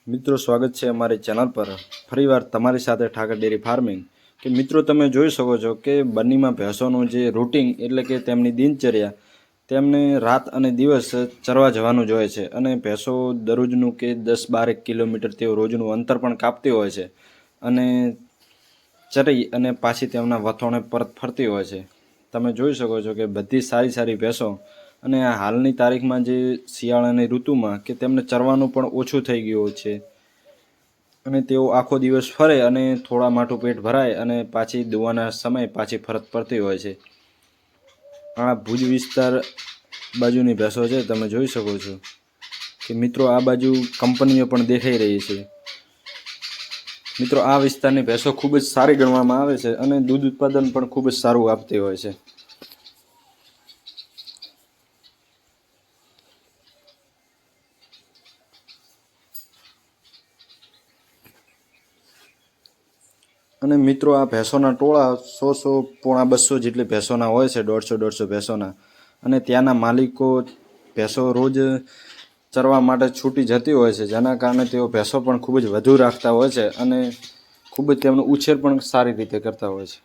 મિત્રો સ્વાગત છે અમારી ચેનલ પર ફરીવાર તમારી સાથે ઠાકર ડેરી ફાર્મિંગ કે મિત્રો તમે જોઈ શકો છો કે બન્નીમાં ભેંસોનું જે રૂટિન એટલે કે તેમની દિનચર્યા તેમને રાત અને દિવસ ચરવા જવાનું જ હોય છે અને ભેંસો દરરોજનું કે 10-12 કિલોમીટર તેઓ રોજનું અંતર પણ કાપતી હોય છે અને ચરી અને પાછી તેમના વથોણે પરત ફરતી હોય છે। તમે જોઈ શકો છો કે બધી સારી સારી ભેંસો અને આ હાલની તારીખમાં જે શિયાળાની ઋતુમાં કે તેમને ચરવાનું પણ ઓછું થઈ ગયું છે અને તેઓ આખો દિવસ ફરે અને થોડા માટું પેટ ભરાય અને પાછી દુવાના સમય પાછી ફરત પડતી હોય છે। આ ભુજ વિસ્તાર બાજુની ભેંસો છે, તમે જોઈ શકો છો કે મિત્રો આ બાજુ કંપનીઓ પણ દેખાઈ રહી છે। મિત્રો આ વિસ્તારની ભેંસો ખૂબ જ સારી ગણવામાં આવે છે અને દૂધ ઉત્પાદન પણ ખૂબ જ સારું આપતી હોય છે। અને મિત્રો આ ભેંસોના ટોળા 100 પોણા 200 જેટલી ભેંસોના હોય છે, 150 ભેંસોના। અને ત્યાંના માલિકો ભેંસો રોજ ચરવા માટે છૂટી જતી હોય છે, જેના કારણે તેઓ ભેંસો પણ ખૂબ જ વધુ રાખતા હોય છે અને ખૂબ જ તેમનો ઉછેર પણ સારી રીતે કરતા હોય છે।